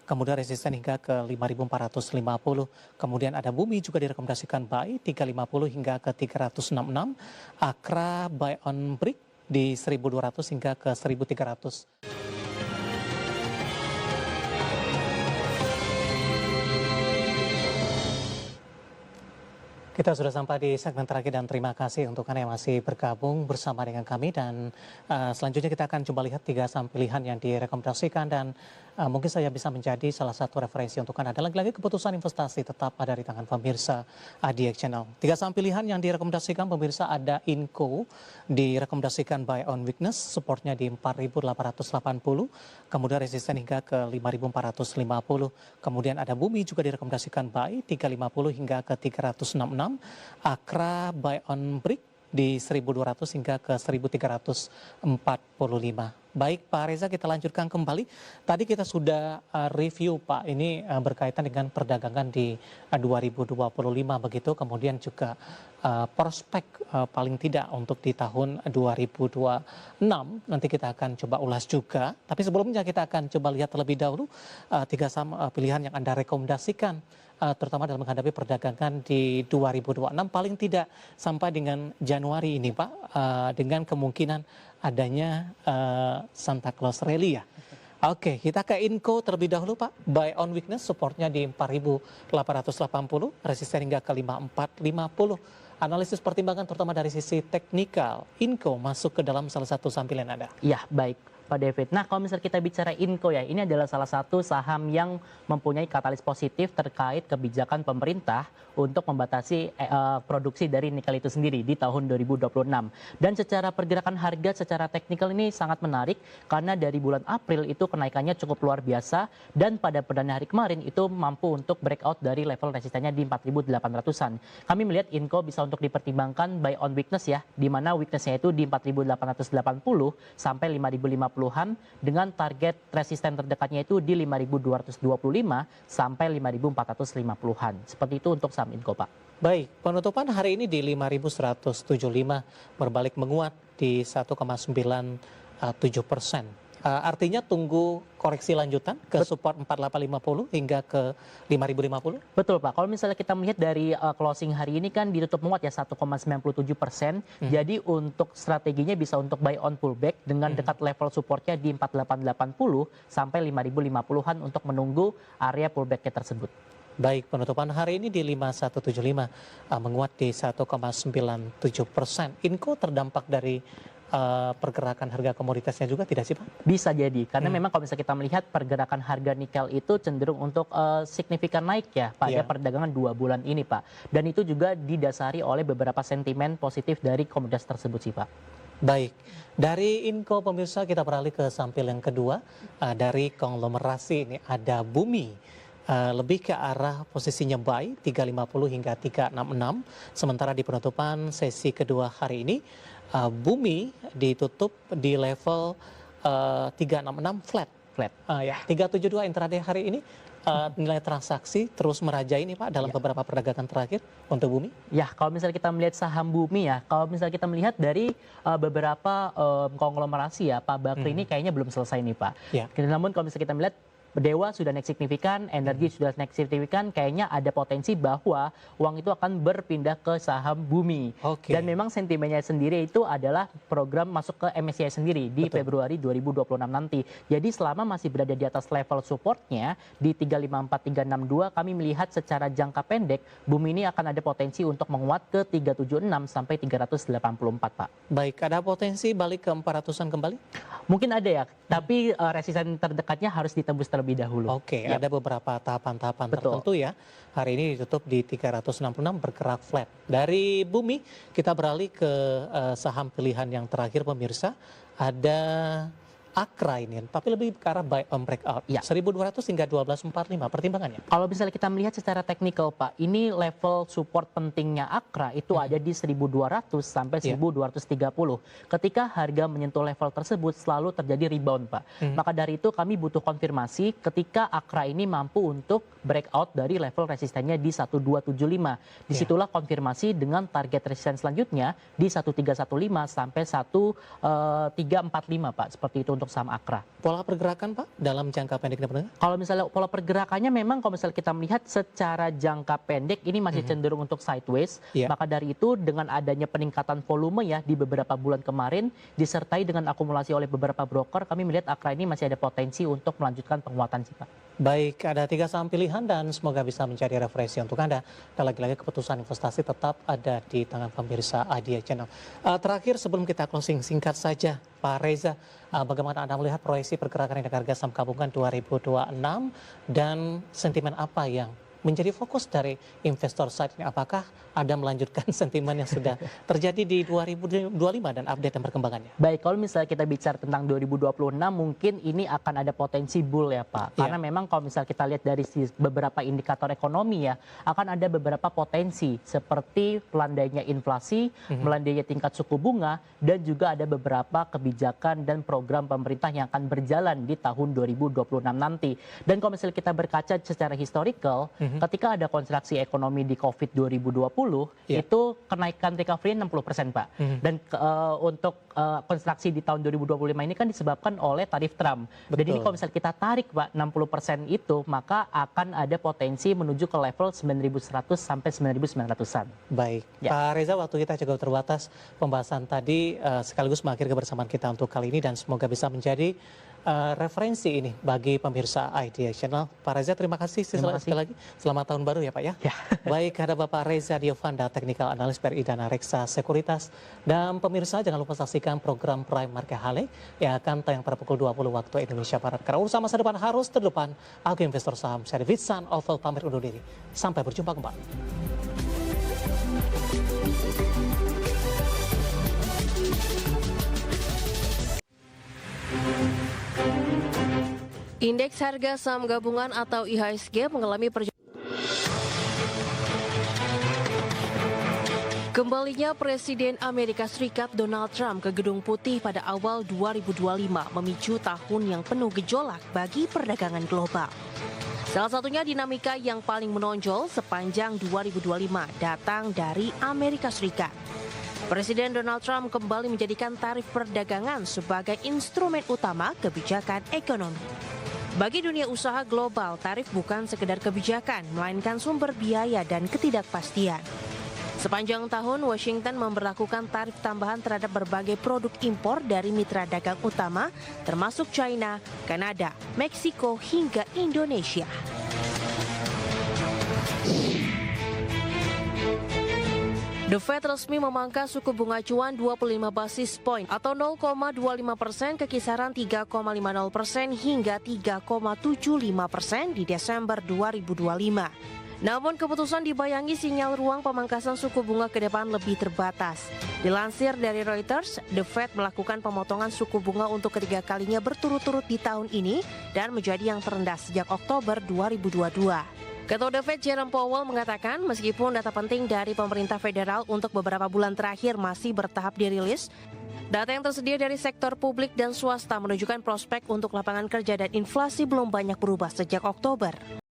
kemudian resisten hingga ke 5.450. Kemudian ada Bumi juga direkomendasikan buy 350 hingga ke 366. Akra buy on break di 1.200 hingga ke 1.300. Kita sudah sampai di segmen terakhir dan terima kasih untuk Anda yang masih bergabung bersama dengan kami dan selanjutnya kita akan coba lihat 3 saham pilihan yang direkomendasikan dan mungkin saya bisa menjadi salah satu referensi untuk Anda. Dan lagi-lagi keputusan investasi tetap ada di tangan pemirsa ADX Channel. 3 saham pilihan yang direkomendasikan pemirsa ada Inco, direkomendasikan buy on weakness, supportnya di 4.880, kemudian resisten hingga ke 5.450. Kemudian ada Bumi juga direkomendasikan buy 350 hingga ke 366. Akra buy on break di 1.200 hingga ke 1.345. Baik Pak Reza, kita lanjutkan kembali. Tadi kita sudah review Pak, ini berkaitan dengan perdagangan di 2025 begitu, kemudian juga prospek paling tidak untuk di tahun 2026. Nanti kita akan coba ulas juga. Tapi sebelumnya kita akan coba lihat terlebih dahulu 3 saham pilihan yang Anda rekomendasikan, terutama dalam menghadapi perdagangan di 2026 paling tidak sampai dengan Januari ini Pak, dengan kemungkinan adanya Santa Claus Rally ya. Oke, kita ke Inco terlebih dahulu Pak. Buy on weakness, supportnya di 4.880, resisten hingga ke 5.450. Analisis pertimbangan terutama dari sisi teknikal, Inco masuk ke dalam salah satu saham pilihan Anda. Ya, baik Pak David. Nah, kalau misalnya kita bicara Inco ya, ini adalah salah satu saham yang mempunyai katalis positif terkait kebijakan pemerintah untuk membatasi produksi dari nikel itu sendiri di tahun 2026. Dan secara pergerakan harga secara teknikal ini sangat menarik karena dari bulan April itu kenaikannya cukup luar biasa dan pada perdana hari kemarin itu mampu untuk breakout dari level resistennya di 4.800-an. Kami melihat Inco bisa untuk dipertimbangkan buy on weakness ya, di mana weaknessnya itu di 4.880 sampai 5.050-an dengan target resisten terdekatnya itu di 5.225 sampai 5.450-an. Seperti itu untuk saham Inco Pak. Baik, penutupan hari ini di 5.175 berbalik menguat di 1,97%. Artinya tunggu koreksi lanjutan ke support 4.850 hingga ke 5.050? Betul Pak, kalau misalnya kita melihat dari closing hari ini kan ditutup menguat ya 1,97%. Jadi untuk strateginya bisa untuk buy on pullback dengan dekat level supportnya di 4.880 sampai 5.050-an untuk menunggu area pullbacknya tersebut. Baik, penutupan hari ini di 5.175 menguat di 1,97%. Inco terdampak dari pergerakan harga komoditasnya juga tidak sih Pak? Bisa jadi, karena memang kalau misalnya kita melihat pergerakan harga nikel itu cenderung untuk signifikan naik ya pada perdagangan 2 bulan ini Pak. Dan itu juga didasari oleh beberapa sentimen positif dari komoditas tersebut sih Pak. Baik, dari Inco pemirsa kita beralih ke sampel yang kedua, dari konglomerasi ini ada Bumi. Lebih ke arah posisinya buy 350 hingga 366. Sementara di penutupan sesi kedua hari ini Bumi ditutup di level 366 flat. Ya, 372 intraday hari ini. Nilai transaksi terus merajai ini Pak dalam beberapa perdagangan terakhir untuk Bumi? Ya, kalau misalnya kita melihat saham Bumi ya, kalau misalnya kita melihat dari beberapa konglomerasi ya, Pak Bakri ini kayaknya belum selesai nih Pak. Namun kalau misalnya kita melihat Dewa sudah naik signifikan, energi sudah naik signifikan, kayaknya ada potensi bahwa uang itu akan berpindah ke saham Bumi. Dan memang sentimennya sendiri itu adalah program masuk ke MSCI sendiri di Februari 2026 nanti. Jadi selama masih berada di atas level supportnya di 354-362, kami melihat secara jangka pendek Bumi ini akan ada potensi untuk menguat ke 376 sampai 384 Pak. Baik, ada potensi balik ke 400-an kembali? Mungkin ada ya, tapi resisten terdekatnya harus ditembus terlebih dahulu. Ada beberapa tahapan-tahapan tertentu ya. Hari ini ditutup di 366 bergerak flat. Dari Bumi kita beralih ke saham pilihan yang terakhir pemirsa. Ada Akra ini, tapi lebih ke arah buy on breakout. 1.200 hingga 12.45 pertimbangannya. Kalau misalnya kita melihat secara teknikal Pak, ini level support pentingnya Akra itu ada di 1.200 sampai 1.230. Ketika harga menyentuh level tersebut selalu terjadi rebound Pak. Maka dari itu kami butuh konfirmasi ketika Akra ini mampu untuk breakout dari level resistennya di 1275. Disitulah konfirmasi dengan target resisten selanjutnya di 1315 sampai 1345 Pak. Seperti itu untuk untuk saham Akra. Pola pergerakan Pak dalam jangka pendek dan menengah? Kalau misalnya pola pergerakannya memang kalau misalnya kita melihat secara jangka pendek ini masih cenderung untuk sideways. Iya. Maka dari itu dengan adanya peningkatan volume ya di beberapa bulan kemarin disertai dengan akumulasi oleh beberapa broker, kami melihat Akra ini masih ada potensi untuk melanjutkan penguatan sih Pak. Baik, ada 3 saham pilihan dan semoga bisa menjadi referensi untuk Anda. Dan lagi-lagi keputusan investasi tetap ada di tangan pemirsa Idea Channel. Terakhir sebelum kita closing, singkat saja Pak Reza, bagaimana Anda melihat proyeksi pergerakan indeks harga saham gabungan 2026 dan sentimen apa yang menjadi fokus dari investor saat ini? Apakah Anda melanjutkan sentimen yang sudah terjadi di 2025 dan update dan perkembangannya? Baik, kalau misalnya kita bicara tentang 2026 mungkin ini akan ada potensi bull ya Pak. Karena memang kalau misalnya kita lihat dari beberapa indikator ekonomi ya, akan ada beberapa potensi seperti melandainya inflasi, melandainya tingkat suku bunga, dan juga ada beberapa kebijakan dan program pemerintah yang akan berjalan di tahun 2026 nanti. Dan kalau misalnya kita berkaca secara historical, ketika ada kontraksi ekonomi di COVID 2020, itu kenaikan recovery 60% Pak. Dan untuk konstruksi di tahun 2025 ini kan disebabkan oleh tarif Trump. Jadi ini kalau misalnya kita tarik Pak 60% itu, maka akan ada potensi menuju ke level 9.100 sampai 9.900-an. Baik, Pak Reza, waktu kita cukup terbatas. Pembahasan tadi sekaligus mengakhiri kebersamaan kita untuk kali ini dan semoga bisa menjadi referensi ini bagi pemirsa Idea Channel. Pak Reza, terima kasih sekali lagi. Selamat tahun baru ya Pak ya. Baik, ada Bapak Reza Diovanda, Technical Analyst BRI Dana Reksa Sekuritas. Dan pemirsa jangan lupa saksikan program Prime Market Hale yang akan tayang pada pukul 20 waktu Indonesia Barat. Karena urusan masa depan harus terdepan. Aku investor saham, saya Davidson Oval pamit undur diri. Sampai berjumpa kembali. Indeks harga saham gabungan atau IHSG mengalami Kembalinya Presiden Amerika Serikat Donald Trump ke Gedung Putih pada awal 2025 memicu tahun yang penuh gejolak bagi perdagangan global. Salah satunya dinamika yang paling menonjol sepanjang 2025 datang dari Amerika Serikat. Presiden Donald Trump kembali menjadikan tarif perdagangan sebagai instrumen utama kebijakan ekonomi. Bagi dunia usaha global, tarif bukan sekedar kebijakan, melainkan sumber biaya dan ketidakpastian. Sepanjang tahun, Washington memberlakukan tarif tambahan terhadap berbagai produk impor dari mitra dagang utama, termasuk China, Kanada, Meksiko, hingga Indonesia. The Fed resmi memangkas suku bunga acuan 25 basis point atau 0,25% ke kisaran 3,50% hingga 3,75% di Desember 2025. Namun keputusan dibayangi sinyal ruang pemangkasan suku bunga ke depan lebih terbatas. Dilansir dari Reuters, The Fed melakukan pemotongan suku bunga untuk ketiga kalinya berturut-turut di tahun ini dan menjadi yang terendah sejak Oktober 2022. Ketua The Fed Jerome Powell mengatakan meskipun data penting dari pemerintah federal untuk beberapa bulan terakhir masih bertahap dirilis, data yang tersedia dari sektor publik dan swasta menunjukkan prospek untuk lapangan kerja dan inflasi belum banyak berubah sejak Oktober.